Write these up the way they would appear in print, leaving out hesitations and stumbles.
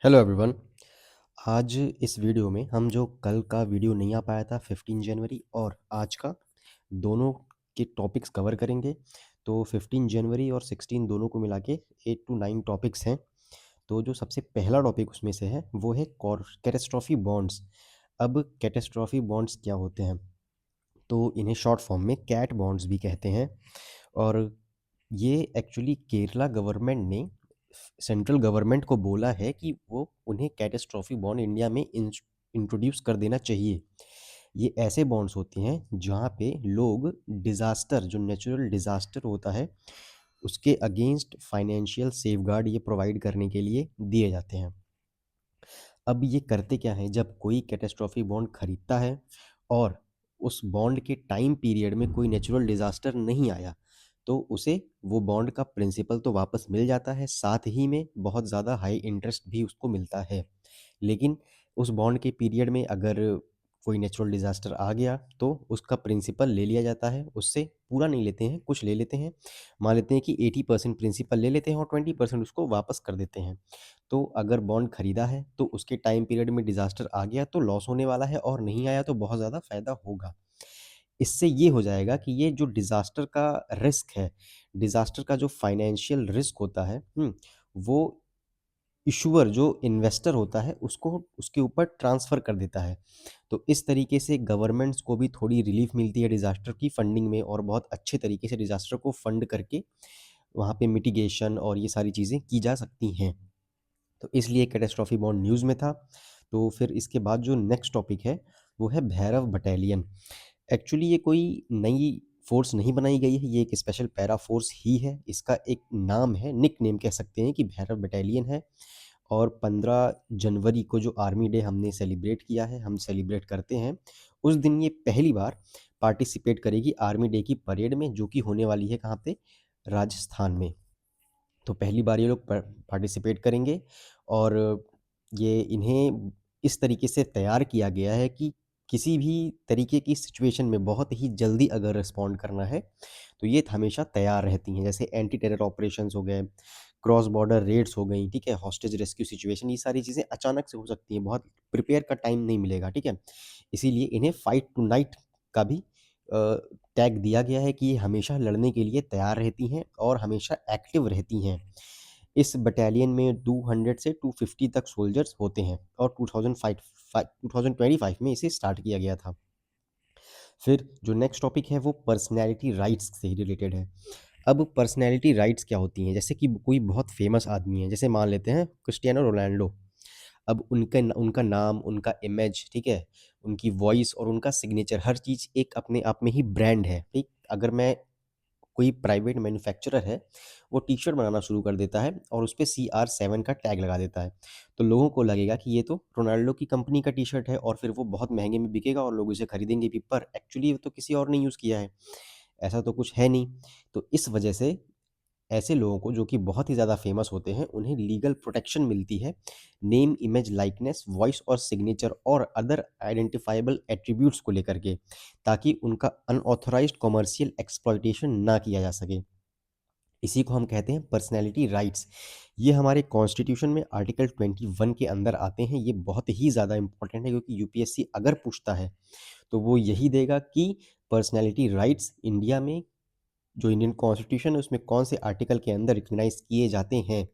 Hello everyone. आज इस video में हम जो कल का वीडियो नहीं आ पाया था 15 जनवरी और आज का दोनों के टॉपिक्स कवर करेंगे। तो 15 जनवरी और 16 दोनों को मिला के 8 to 9 टॉपिक्स हैं। तो जो सबसे पहला टॉपिक उसमें से है वो है कैटेस्ट्रॉफी बॉन्ड्स। अब कैटेस्ट्रॉफी बॉन्ड्स क्या होते हैं? तो इन्हें शॉर्ट फॉर्म में कैट बॉन्ड्स भी कहते हैं। और ये एक्चुअली केरला गवर्नमेंट ने सेंट्रल गवर्नमेंट को बोला है कि वो उन्हें कैटेस्ट्रॉफी बॉन्ड इंडिया में इंट्रोड्यूस कर देना चाहिए। ये ऐसे बॉन्ड्स होते हैं जहाँ पे लोग डिज़ास्टर, जो नेचुरल डिज़ास्टर होता है, उसके अगेंस्ट फाइनेंशियल सेफगार्ड ये प्रोवाइड करने के लिए दिए जाते हैं। अब ये करते क्या हैं, जब कोई कैटेस्ट्रॉफी बॉन्ड खरीदता है और उस बॉन्ड के टाइम पीरियड में कोई नेचुरल डिज़ास्टर नहीं आया, तो उसे वो बॉन्ड का प्रिंसिपल तो वापस मिल जाता है, साथ ही में बहुत ज़्यादा हाई इंटरेस्ट भी उसको मिलता है। लेकिन उस बॉन्ड के पीरियड में अगर कोई नेचुरल डिज़ास्टर आ गया तो उसका प्रिंसिपल ले लिया जाता है, उससे पूरा नहीं लेते हैं, कुछ ले लेते हैं। मान लेते हैं कि 80% प्रिंसिपल ले लेते हैं और 20% उसको वापस कर देते हैं। तो अगर बॉन्ड खरीदा है तो उसके टाइम पीरियड में डिज़ास्टर आ गया तो लॉस होने वाला है, और नहीं आया तो बहुत ज़्यादा फ़ायदा होगा। इससे ये हो जाएगा कि ये जो डिज़ास्टर का रिस्क है, डिज़ास्टर का जो फाइनेंशियल रिस्क होता है, वो इश्यूअर जो इन्वेस्टर होता है उसको उसके ऊपर ट्रांसफ़र कर देता है। तो इस तरीके से गवर्नमेंट्स को भी थोड़ी रिलीफ़ मिलती है डिज़ास्टर की फंडिंग में, और बहुत अच्छे तरीके से डिज़ास्टर को फंड करके वहाँ पे मिटिगेशन और ये सारी चीज़ें की जा सकती हैं। तो इसलिए कैटेस्ट्रॉफी बॉन्ड न्यूज़ में था। तो फिर इसके बाद जो नेक्स्ट टॉपिक है वो है भैरव बटालियन। एक्चुअली ये कोई नई फ़ोर्स नहीं बनाई गई है, ये एक स्पेशल पैरा फ़ोर्स ही है। इसका एक नाम है, निक नेम कह सकते हैं कि भैरव बटालियन है। और 15 जनवरी को जो आर्मी डे हमने सेलिब्रेट किया है, हम सेलिब्रेट करते हैं, उस दिन ये पहली बार पार्टिसिपेट करेगी आर्मी डे की परेड में, जो कि होने वाली है कहाँ पे? राजस्थान में। तो पहली बार ये लोग पार्टिसिपेट करेंगे। और ये इन्हें इस तरीके से तैयार किया गया है कि किसी भी तरीके की सिचुएशन में बहुत ही जल्दी अगर रिस्पॉन्ड करना है तो ये हमेशा तैयार रहती हैं। जैसे एंटी टेरर ऑपरेशंस हो गए, क्रॉस बॉर्डर रेड्स हो गई, ठीक है, हॉस्टेज रेस्क्यू सिचुएशन, ये सारी चीज़ें अचानक से हो सकती हैं, बहुत प्रिपेयर का टाइम नहीं मिलेगा, ठीक है। इसीलिए इन्हें फाइट टू नाइट का भी टैग दिया गया है कि ये हमेशा लड़ने के लिए तैयार रहती हैं और हमेशा एक्टिव रहती हैं। इस बटालियन में 200 से 250 तक सोल्जर्स होते हैं और 2025 में इसे स्टार्ट किया गया था। फिर जो नेक्स्ट टॉपिक है वो पर्सनैलिटी राइट्स से ही रिलेटेड है। अब पर्सनैलिटी राइट्स क्या होती हैं? जैसे कि कोई बहुत फेमस आदमी है, जैसे मान लेते हैं क्रिस्टियानो रोनाल्डो। अब उनका नाम, उनका इमेज, ठीक है, उनकी वॉइस और उनका सिग्नेचर, हर चीज़ एक अपने आप में ही ब्रांड है, ठीक। अगर मैं कोई प्राइवेट मैन्युफैक्चरर है, वो टी-शर्ट बनाना शुरू कर देता है और उसपे CR7 का टैग लगा देता है, तो लोगों को लगेगा कि ये तो रोनाल्डो की कंपनी का टी-शर्ट है और फिर वो बहुत महँगे में बिकेगा और लोग इसे खरीदेंगे भी, पर एक्चुअली वो तो किसी और ने यूज़ किया है, ऐसा तो कुछ है नहीं। तो इस वजह से ऐसे लोगों को, जो कि बहुत ही ज़्यादा फेमस होते हैं, उन्हें लीगल प्रोटेक्शन मिलती है नेम, इमेज, लाइकनेस, वॉइस और सिग्नेचर और अदर आइडेंटिफाइबल एट्रीब्यूट्स को लेकर के, ताकि उनका अनऑथराइज्ड कमर्शियल एक्सप्लॉइटेशन ना किया जा सके। इसी को हम कहते हैं पर्सनैलिटी राइट्स। ये हमारे कॉन्स्टिट्यूशन में आर्टिकल 21 के अंदर आते हैं। ये बहुत ही ज़्यादा इंपॉर्टेंट है क्योंकि यूपीएससी अगर पूछता है तो वो यही देगा कि पर्सनैलिटी राइट्स इंडिया में, जो इंडियन कॉन्स्टिट्यूशन है उसमें कौन से आर्टिकल के अंदर रिकग्नाइज किए जाते हैं।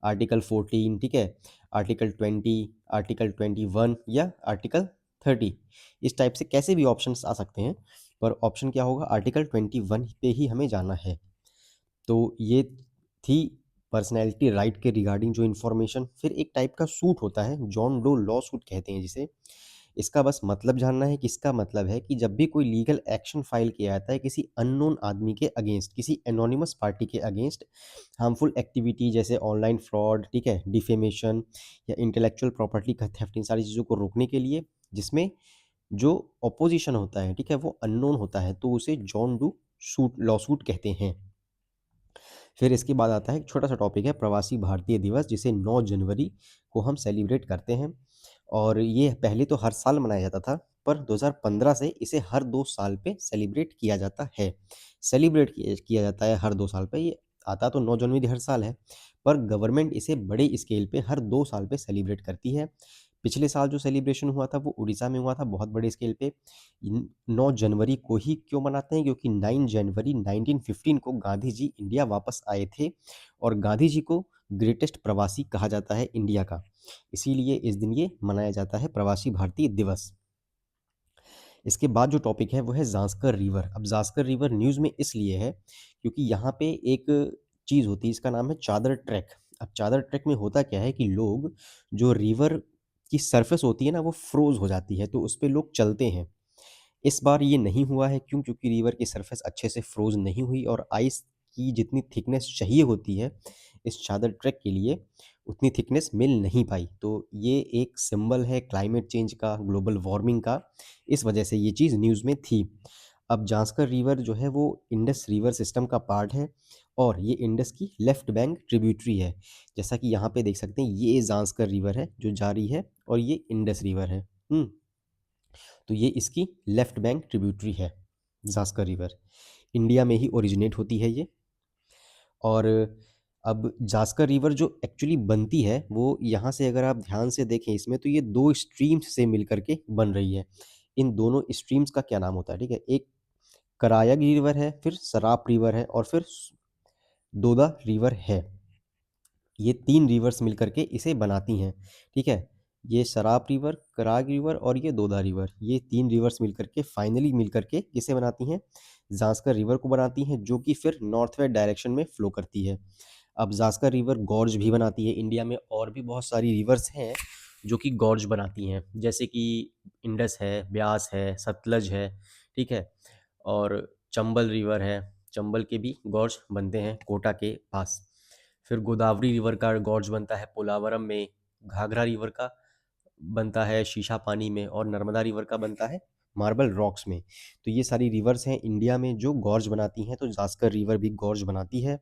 आर्टिकल 14, ठीक है, आर्टिकल 20, आर्टिकल 21 या आर्टिकल 30, इस टाइप से कैसे भी ऑप्शंस आ सकते हैं, पर ऑप्शन क्या होगा? आर्टिकल 21 पे ही हमें जाना है। तो ये थी पर्सनैलिटी राइट के रिगार्डिंग जो इन्फॉर्मेशन। फिर एक टाइप का सूट होता है, जॉन डो लॉ सूट कहते हैं जिसे। इसका बस मतलब जानना है कि इसका मतलब है कि जब भी कोई लीगल एक्शन फाइल किया जाता है किसी अननोन आदमी के अगेंस्ट, किसी एनोनिमस पार्टी के अगेंस्ट, हार्मफुल एक्टिविटी जैसे ऑनलाइन फ्रॉड, ठीक है, डिफेमेशन या इंटेलेक्चुअल प्रॉपर्टी का थेफ्ट, इन सारी चीज़ों को रोकने के लिए, जिसमें जो ऑपोजिशन होता है, ठीक है, वो अननोन होता है, तो उसे John do suit law suit कहते हैं। फिर इसके बाद आता है एक छोटा-सा टॉपिक है प्रवासी भारतीय दिवस, जिसे 9 जनवरी को हम सेलिब्रेट करते हैं। और ये पहले तो हर साल मनाया जाता था, पर 2015 से इसे हर 2 साल पे सेलिब्रेट किया जाता है। सेलिब्रेट किया किया जाता है हर 2 साल पे, ये आता तो 9 जनवरी हर साल है, पर गवर्नमेंट इसे बड़े स्केल पे हर 2 साल पे सेलिब्रेट करती है। पिछले साल जो सेलिब्रेशन हुआ था वो उड़ीसा में हुआ था बहुत बड़े स्केल पे। 9 जनवरी को ही क्यों मनाते हैं, क्योंकि 9 जनवरी 1915 को गांधी जी इंडिया वापस आए थे और गांधी जी को ग्रेटेस्ट प्रवासी कहा जाता है इंडिया का, इसीलिए इस दिन ये मनाया जाता है प्रवासी भारतीय दिवस। इसके बाद जो टॉपिक है वो है ज़ांस्कर रिवर। अब ज़ांस्कर रिवर न्यूज़ में इसलिए है क्योंकि यहाँ पे एक चीज़ होती है, इसका नाम है चादर ट्रैक। अब चादर ट्रैक में होता क्या है कि लोग, जो रिवर की सरफेस होती है ना वो फ्रोज़ हो जाती है, तो उस पे लोग चलते हैं। इस बार ये नहीं हुआ है, क्यों? क्योंकि रिवर की सरफेस अच्छे से फ्रोज़ नहीं हुई और आइस की जितनी थिकनेस चाहिए होती है इस चादर ट्रैक के लिए, उतनी थिकनेस मिल नहीं पाई। तो ये एक सिंबल है क्लाइमेट चेंज का, ग्लोबल वार्मिंग का, इस वजह से ये चीज़ न्यूज़ में थी। अब ज़ांस्कर रिवर जो है वो इंडस रिवर सिस्टम का पार्ट है और ये इंडस की लेफ्ट बैंक ट्रिब्यूटरी है। जैसा कि यहाँ पे देख सकते हैं, ये ज़ांस्कर रिवर है जो जा रही है और ये इंडस रिवर है। तो ये इसकी लेफ्ट बैंक ट्रिब्यूटरी है, ज़ास्कर रिवर। इंडिया में ही ओरिजिनेट होती है ये। और अब ज़ास्कर रिवर जो एक्चुअली बनती है वो यहाँ से, अगर आप ध्यान से देखें इसमें, तो ये 2 स्ट्रीम्स से मिल कर के बन रही है। इन दोनों स्ट्रीम्स का क्या नाम होता है, ठीक है? एक करायागी रिवर है, फिर सराप रिवर है और फिर दोदा रिवर है। ये 3 रिवर्स मिल कर के इसे बनाती हैं, ठीक है? ये सराप रिवर, कराग रिवर और ये दोदा रिवर, ये 3 रिवर्स मिल कर के फाइनली मिल कर के किसे बनाती हैं? ज़ांस्कर रिवर को बनाती हैं, जो कि फिर नॉर्थ वेस्ट डायरेक्शन में फ्लो करती है। अब ज़ास्कर रिवर गॉर्ज भी बनाती है। इंडिया में और भी बहुत सारी रिवर्स हैं जो कि गॉर्ज बनाती हैं, जैसे कि इंडस है, ब्यास है, सतलज है, ठीक है? और चंबल रिवर है, चंबल के भी गॉर्ज बनते हैं कोटा के पास। फिर गोदावरी रिवर का गॉर्ज बनता है पोलावरम में, घाघरा रिवर का बनता है शीशा पानी में और नर्मदा रिवर का बनता है मार्बल रॉक्स में। तो ये सारी रिवर्स हैं इंडिया में जो गॉर्ज बनाती हैं, तो ज़ास्कर रिवर भी गॉर्ज बनाती है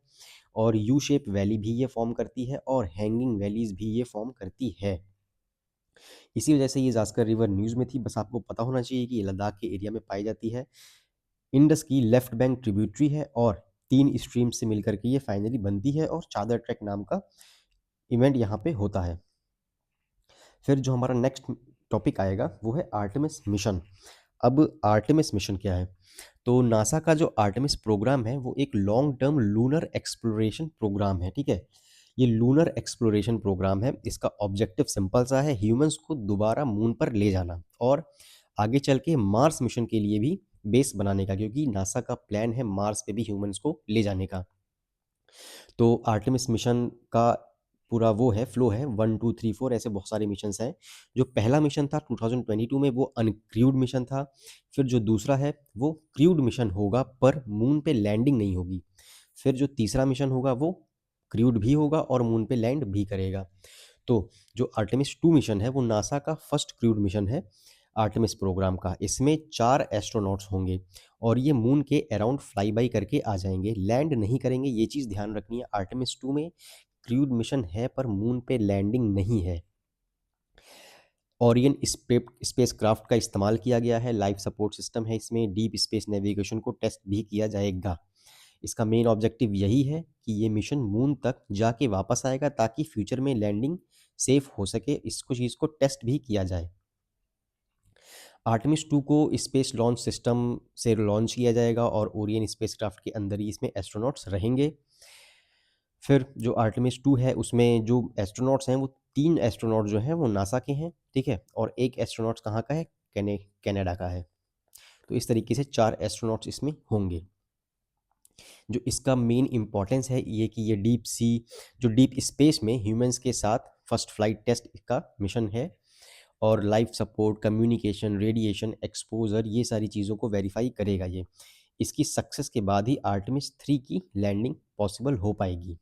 और यू शेप वैली भी ये फॉर्म करती है और हैंगिंग वैलीज भी ये फॉर्म करती है। इसी वजह से ये ज़ास्कर रिवर न्यूज़ में थी। बस आपको पता होना चाहिए कि ये लद्दाख के एरिया में पाई जाती है, इंडस की लेफ्ट बैंक ट्रिब्यूटरी है और 3 स्ट्रीम से मिलकर के ये फाइनली बनती है और चादर ट्रैक नाम का इवेंट यहाँ पे होता है। फिर जो हमारा नेक्स्ट टॉपिक आएगा वो है आर्टेमिस मिशन। अब आर्टेमिस मिशन क्या है? तो नासा का जो आर्टेमिस प्रोग्राम है वो एक long term lunar exploration programme है, ठीक है? ये लूनर एक्सप्लोरेशन प्रोग्राम है, इसका ऑब्जेक्टिव सिंपल सा है, ह्यूमंस को दोबारा मून पर ले जाना और आगे चल के मार्स मिशन के लिए भी बेस बनाने का, क्योंकि नासा का प्लान है मार्स पे भी ह्यूमंस को ले जाने का। तो आर्टेमिस मिशन का पूरा वो है, फ्लो है, 1 2 3 4 ऐसे बहुत सारे मिशंस हैं। जो पहला मिशन था 2022 में वो अनक्रूड मिशन था। फिर जो दूसरा है वो क्रूड मिशन होगा पर मून पे लैंडिंग नहीं होगी। फिर जो तीसरा मिशन होगा वो क्रूड भी होगा और मून पे लैंड भी करेगा। तो जो आर्टेमिस 2 मिशन है वो नासा का फर्स्ट क्रूड मिशन है आर्टेमिस प्रोग्राम का। इसमें 4 एस्ट्रोनॉट्स होंगे और ये मून के अराउंड फ्लाई बाई करके आ जाएंगे, लैंड नहीं करेंगे। ये चीज़ ध्यान रखनी है, आर्टेमिस 2 में क्रूड मिशन है पर मून पे लैंडिंग नहीं है। ओरियन स्पेस क्राफ्ट का इस्तेमाल किया गया है, लाइफ सपोर्ट सिस्टम है इसमें, डीप स्पेस नेविगेशन को टेस्ट भी किया जाएगा। इसका मेन ऑब्जेक्टिव यही है कि ये मिशन मून तक जाके वापस आएगा ताकि फ्यूचर में लैंडिंग सेफ हो सके, इसको चीज़ को टेस्ट भी किया जाए। आर्टेमिस 2 को स्पेस लॉन्च सिस्टम से लॉन्च किया जाएगा और ओरियन स्पेसक्राफ्ट के अंदर ही इसमें एस्ट्रोनॉट्स रहेंगे। फिर जो आर्टेमिस 2 है उसमें जो एस्ट्रोनॉट्स हैं वो 3 एस्ट्रोनॉट जो हैं वो नासा के हैं, ठीक है? और 1 एस्ट्रोनॉट्स कहाँ का है? कनाडा का है। तो इस तरीके से 4 एस्ट्रोनॉट्स इसमें होंगे। जो इसका मेन इंपॉर्टेंस है ये कि ये जो डीप स्पेस में ह्यूमंस के साथ फर्स्ट फ्लाइट टेस्ट का मिशन है और life support, communication, radiation, exposure, ये सारी चीज़ों को वेरीफाई करेगा ये। इसकी सक्सेस के बाद ही आर्टेमिस 3 की लैंडिंग पॉसिबल हो पाएगी।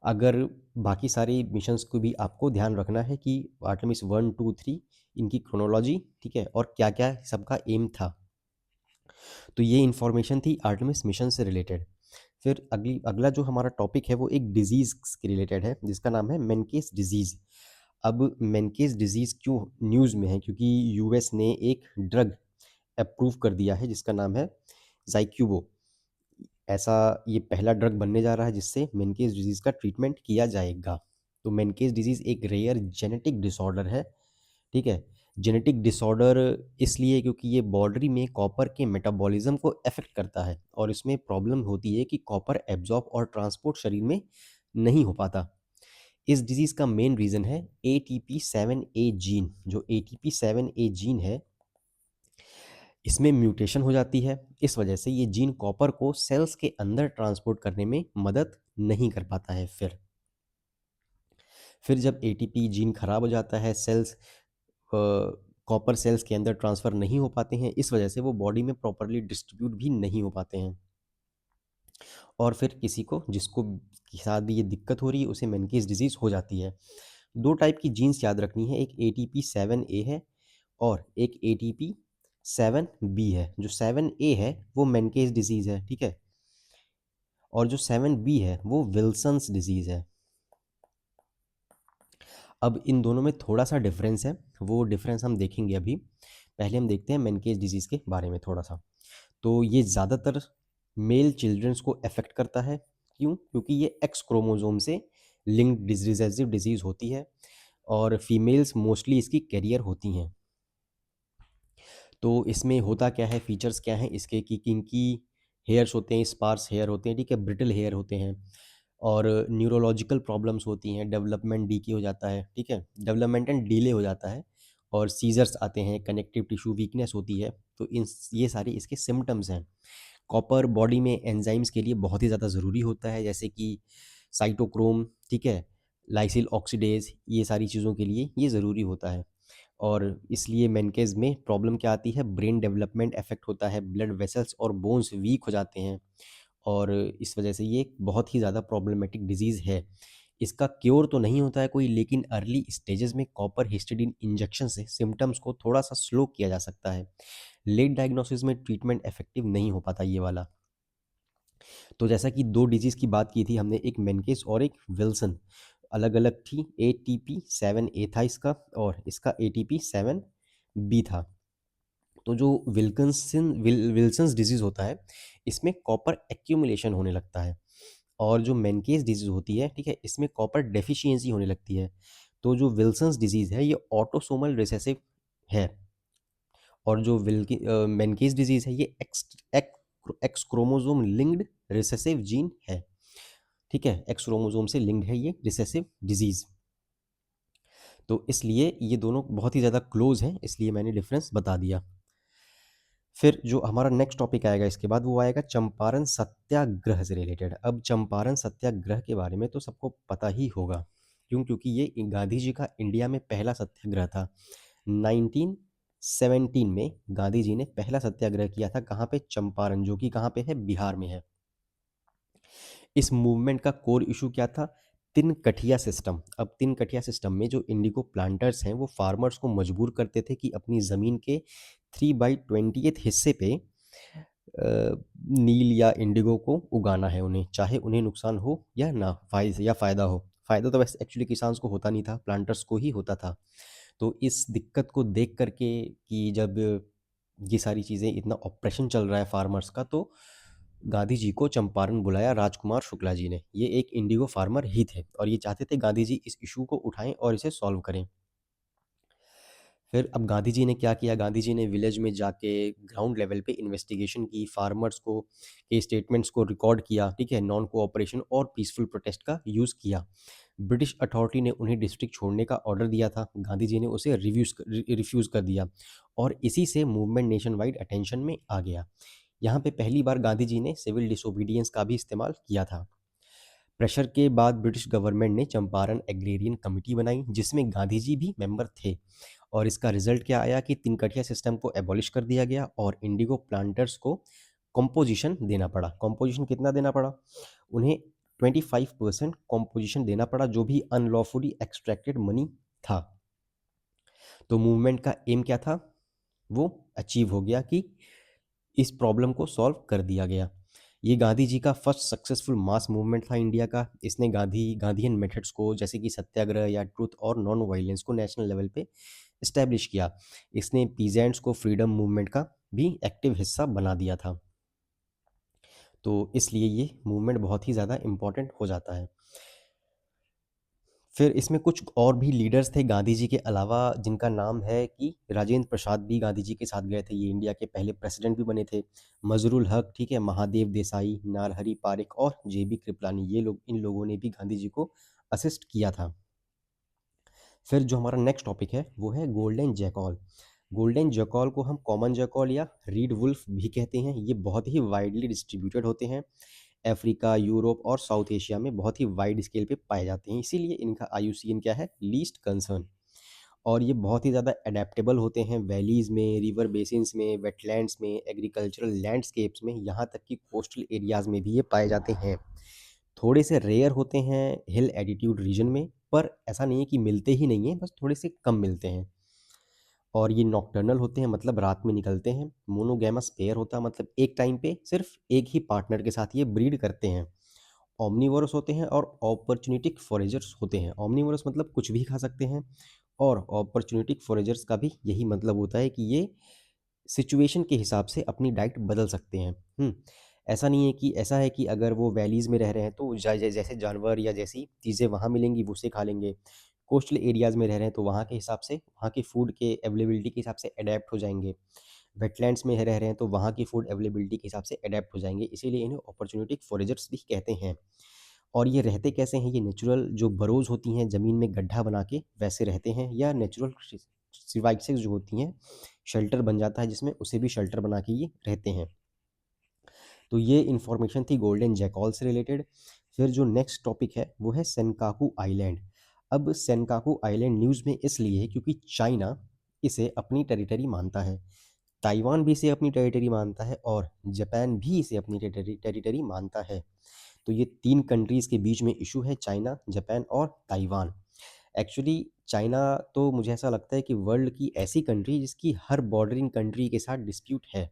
अगर बाकी सारे मिशंस को भी आपको ध्यान रखना है कि आर्टेमिस 1 2 3 इनकी क्रोनोलॉजी, ठीक है, और क्या क्या सबका एम था। तो ये इन्फॉर्मेशन थी आर्टेमिस मिशन से रिलेटेड। फिर अगला जो हमारा टॉपिक है वो एक डिजीज़ के रिलेटेड है जिसका नाम है मेनकेस डिजीज़। अब मेनकेस डिजीज़ क्यों न्यूज़ में है? क्योंकि यूएस ने एक ड्रग अप्रूव कर दिया है जिसका नाम है ज़ाइक्यूबो, ऐसा ये पहला ड्रग बनने जा रहा है जिससे मेनकेस डिजीज़ का ट्रीटमेंट किया जाएगा। तो मेनकेस डिजीज़ एक रेयर जेनेटिक डिसऑर्डर है, ठीक है? जेनेटिक डिसऑर्डर इसलिए क्योंकि ये बॉडी में कॉपर के मेटाबॉलिज्म को अफ़ेक्ट करता है और इसमें प्रॉब्लम होती है कि कॉपर एब्ज़ॉर्ब और ट्रांसपोर्ट शरीर में नहीं हो पाता। इस डिज़ीज़ का मेन रीज़न है ATP7A जीन। जो ATP7A जीन है, इसमें म्यूटेशन हो जाती है। इस वजह से ये जीन कॉपर को सेल्स के अंदर ट्रांसपोर्ट करने में मदद नहीं कर पाता है फिर जब एटीपी जीन खराब हो जाता है, सेल्स कॉपर सेल्स के अंदर ट्रांसफ़र नहीं हो पाते हैं, इस वजह से वो बॉडी में प्रॉपर्ली डिस्ट्रीब्यूट भी नहीं हो पाते हैं और फिर किसी को जिसको के साथ भी ये दिक्कत हो रही है उसे मेनिकेस डिजीज़ हो जाती है। 2 टाइप की जीन्स याद रखनी है, एक ATP7A है और एक ATP7B है। जो 7A है वो मेनिकेस डिजीज़ है, ठीक है? और जो 7B है वो विल्सन्स डिजीज़ है। अब इन दोनों में थोड़ा-सा डिफ़रेंस है, वो डिफ़रेंस हम देखेंगे अभी। पहले हम देखते हैं मेनिकेस डिजीज़ के बारे में थोड़ा-सा। तो ये ज़्यादातर मेल चिल्ड्रंस को अफ़ेक्ट करता है। क्यों? क्योंकि ये एक्स क्रोमोसोम से लिंक्ड रिसेसिव डिज़ीज़ होती है और फीमेल्स मोस्टली इसकी कैरियर होती हैं। तो इसमें होता क्या है, फीचर्स क्या हैं इसके कि किंकी हेयर्स होते हैं, स्पार्स हेयर होते हैं, ठीक है? ब्रिटल हेयर होते हैं और न्यूरोलॉजिकल प्रॉब्लम्स होती हैं, डेवलपमेंट डीके हो जाता है, ठीक है? डेवलपमेंटल डिले हो जाता है और सीज़र्स आते हैं, कनेक्टिव टिश्यू वीकनेस होती है। तो ये सारे इसके सिम्पटम्स हैं। कॉपर बॉडी में एंजाइम्स के लिए बहुत ही ज़्यादा ज़रूरी होता है, जैसे कि साइटोक्रोम, ठीक है? लाइसिल ऑक्सीडेज़, ये सारी चीज़ों के लिए ये ज़रूरी होता है और इसलिए मेनकेज़ में प्रॉब्लम क्या आती है, ब्रेन डेवलपमेंट अफ़ेक्ट होता है, ब्लड वेसल्स और बोन्स वीक हो जाते हैं और इस वजह से ये एक बहुत ही ज़्यादा प्रॉब्लमैटिक डिज़ीज़ है। इसका क्योर तो नहीं होता है कोई, लेकिन अर्ली स्टेजेस में कॉपर हिस्टिडाइन इंजेक्शन से सिम्पटम्स को थोड़ा-सा स्लो किया जा सकता है। लेट डायग्नोसिस में ट्रीटमेंट इफ़ेक्टिव नहीं हो पाता ये वाला। तो जैसा कि 2 डिजीज़ की बात की थी हमने, एक मेनिकेस और एक विल्सन, अलग-अलग थी। ATP7A था इसका और इसका ATP7B था। तो जो विल्सन्स डिज़ीज़ होता है, इसमें कॉपर एक्यूमुलेशन होने लगता है और जो मेनिकेस डिज़ीज़ होती है, ठीक है? इसमें कॉपर डेफिशिएंसी होने लगती है। तो जो विल्सन्स डिज़ीज़ है, ये ऑटोसोमल रिसेसिव है और जो मेनिकेस डिज़ीज़ है, ये x chromosome linked recessive gene है, ठीक है? एक्स क्रोमोसोम से लिंक्ड है ये रिसेसिव डिज़ीज़। तो इसलिए ये दोनों बहुत ही ज़्यादा क्लोज़ हैं, इसलिए मैंने डिफ़रेंस बता दिया। फिर जो हमारा नेक्स्ट टॉपिक आएगा इसके बाद, वो आएगा चंपारण सत्याग्रह से रिलेटेड। अब चंपारण सत्याग्रह के बारे में तो सबको पता ही होगा। क्यों? क्योंकि ये गांधी जी का इंडिया में पहला सत्याग्रह था। 1917 में गांधी जी ने पहला सत्याग्रह किया था। कहाँ पे? चंपारण, जो कि कहाँ पे है? बिहार में है। इस मूवमेंट का कोर इशू क्या था? तिनकठिया सिस्टम। अब तिनकठिया सिस्टम में जो इंडिगो प्लांटर्स हैं, वो फार्मर्स को मजबूर करते थे कि अपनी ज़मीन के 3/20th हिस्से पे नील या इंडिगो को उगाना है उन्हें, चाहे उन्हें नुकसान हो या ना, फ़ायदा हो। फ़ायदा तो वैसे एक्चुअली किसान्स को होता नहीं था, प्लांटर्स को ही होता था। तो इस दिक्कत को देख कर के कि जब ये सारी चीज़ें, इतना ऑपरेशन चल रहा है फार्मर्स का, तो गांधी जी को चंपारण बुलाया राजकुमार शुक्ला जी ने। ये एक इंडिगो फार्मर ही थे और ये चाहते थे गांधी जी इस इशू को उठाएं और इसे सॉल्व करें। फिर अब गांधी जी ने क्या किया? गांधी जी ने विलेज में जाके ग्राउंड लेवल पे इन्वेस्टिगेशन की, फार्मर्स को के स्टेटमेंट्स को रिकॉर्ड किया, ठीक है? नॉन कोऑपरेशन और पीसफुल प्रोटेस्ट का यूज़ किया। ब्रिटिश अथॉरिटी ने उन्हें डिस्ट्रिक्ट छोड़ने का ऑर्डर दिया था, गांधी जी ने उसे रिफ्यूज़ कर दिया और इसी से मूवमेंट नेशन वाइड अटेंशन में आ गया। यहाँ पे पहली बार गांधी जी ने सिविल डिसोबीडियंस का भी इस्तेमाल किया था। प्रेशर के बाद ब्रिटिश गवर्नमेंट ने चंपारण एग्रेरियन कमेटी बनाई, जिसमें गांधी जी भी मेंबर थे और इसका रिजल्ट क्या आया कि तिनकठिया सिस्टम को एबॉलिश कर दिया गया और इंडिगो प्लांटर्स को कॉम्पोजिशन देना पड़ा। कॉम्पोजिशन कितना देना पड़ा? उन्हें 25% कॉम्पोजिशन देना पड़ा, जो भी अनलॉफुली एक्सट्रैक्टेड मनी था। तो मूवमेंट का एम क्या था? वो अचीव हो गया कि इस प्रॉब्लम को सॉल्व कर दिया गया। ये गांधी जी का फर्स्ट सक्सेसफुल मास मूवमेंट था इंडिया का। इसने गांधीयन मेथड्स को, जैसे कि सत्याग्रह या ट्रुथ और नॉन वायलेंस को नेशनल लेवल पे इस्टेब्लिश किया। इसने पीजेंट्स को फ्रीडम मूवमेंट का भी एक्टिव हिस्सा बना दिया था। तो इसलिए ये मूवमेंट बहुत ही ज़्यादा इम्पोर्टेंट हो जाता है। फिर इसमें कुछ और भी लीडर्स थे गांधी जी के अलावा, जिनका नाम है कि राजेंद्र प्रसाद भी गांधी जी के साथ गए थे। ये इंडिया के पहले प्रेसिडेंट भी बने थे। मजरूल हक, ठीक है, महादेव देसाई, नारहरी पारिक और जेबी कृपलानी, ये लोग, इन लोगों ने भी गांधी जी को असिस्ट किया था। फिर जो हमारा नेक्स्ट टॉपिक है वो है गोल्डन जैकॉल। गोल्डन जैकॉल को हम कॉमन जैकॉल या रीड वुल्फ भी कहते हैं। ये बहुत ही वाइडली डिस्ट्रीब्यूटेड होते हैं। अफ्रीका, यूरोप और साउथ एशिया में बहुत ही वाइड स्केल पे पाए जाते हैं, इसीलिए इनका आईयूसीएन क्या है, लीस्ट कंसर्न। और ये बहुत ही ज़्यादा अडेप्टेबल होते हैं वैलीज़ में, रिवर बेसिन्स में, वेटलैंड्स में, एग्रीकल्चरल लैंडस्केप्स में, यहाँ तक कि कोस्टल एरियाज़ में भी ये पाए जाते हैं। थोड़े से रेयर होते हैं हिल एल्टीट्यूड रीजन में, पर ऐसा नहीं है कि मिलते ही नहीं हैं, बस थोड़े से कम मिलते हैं। और ये नॉकटर्नल होते हैं, मतलब रात में निकलते हैं। मोनोगैमस पेयर होता है, मतलब एक टाइम पे सिर्फ एक ही पार्टनर के साथ ये ब्रीड करते हैं। ओमनीवोरस होते हैं और अपॉर्चुनिटिक फॉरेजर्स होते हैं। ओमनीवोरस मतलब कुछ भी खा सकते हैं, और अपॉर्चुनिटिक फॉरेजर्स का भी यही मतलब होता है कि ये सिचुएशन के हिसाब से अपनी डाइट बदल सकते हैं। ऐसा नहीं है कि ऐसा है कि अगर वो वैलीज़ में रह रहे हैं तो जैसे जानवर या जैसी चीज़ें वहाँ मिलेंगी वो उसे खा लेंगे। कोस्टल एरियाज़ में रह रहे हैं तो वहाँ के हिसाब से, वहाँ की फूड के अवेलेबिलिटी के हिसाब से अडैप्ट हो जाएँगे। वेटलैंड्स में रह रहे हैं तो वहाँ की फूड अवेलेबिलिटी के हिसाब से अडैप्ट हो जाएँगे, इसीलिए इन्हें अपॉर्चुनिटिक फॉरेजर्स भी कहते हैं। और ये रहते कैसे हैं, ये नेचुरल जो बरोज़ होती हैं ज़मीन में गड्ढा बना के वैसे रहते हैं, या नेचुरल सिवाइसेस जो होती हैं, शेल्टर बन जाता है जिसमें, उसे भी शेल्टर बना के ये रहते हैं। तो ये इन्फॉर्मेशन थी गोल्डन जैकॉल से रिलेटेड। फिर जो नेक्स्ट टॉपिक है वो है सेनकाकू आइलैंड। अब सेनकाकू आइलैंड न्यूज़ में इसलिए है क्योंकि चाइना इसे अपनी टेरिटरी मानता है, ताइवान भी इसे अपनी टेरिटरी मानता है, और जापान भी इसे अपनी टेरिटरी मानता है। तो ये 3 कंट्रीज़ के बीच में इश्यू है, चाइना, जापान और ताइवान। एक्चुअली चाइना तो मुझे ऐसा लगता है कि वर्ल्ड की ऐसी कंट्री जिसकी हर बॉर्डरिंग कंट्री के साथ डिस्प्यूट है।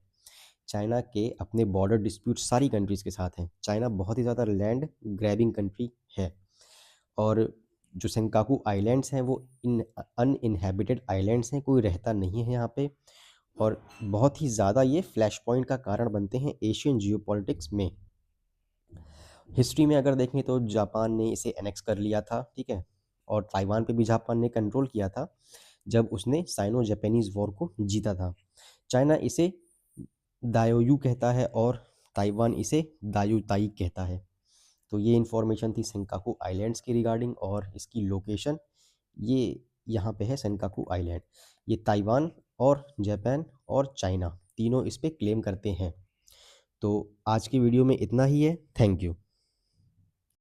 चाइना के अपने बॉर्डर डिस्प्यूट सारी कंट्रीज़ के साथ हैं। चाइना बहुत ही ज़्यादा लैंड ग्रैबिंग कंट्री है। और जो सेंकाकू आइलैंड्स हैं वो इन अनइन्हेबिटेड आइलैंड्स हैं, कोई रहता नहीं है यहाँ पे। और बहुत ही ज़्यादा ये फ्लैश पॉइंट का कारण बनते हैं एशियन जियोपॉलिटिक्स में। हिस्ट्री में अगर देखें तो जापान ने इसे एनेक्स कर लिया था, ठीक है, और ताइवान पे भी जापान ने कंट्रोल किया था जब उसने साइनो जापानीज़ वॉर को जीता था। चाइना इसे दायोयू कहता है और ताइवान इसे दायूताई कहता है। तो ये इन्फॉर्मेशन थी सेंकाकू आइलैंड्स की रिगार्डिंग, और इसकी लोकेशन ये यहाँ पे है सेंकाकू आइलैंड। ये ताइवान और जापान और चाइना तीनों इस पे क्लेम करते हैं। तो आज की वीडियो में इतना ही है। Thank you.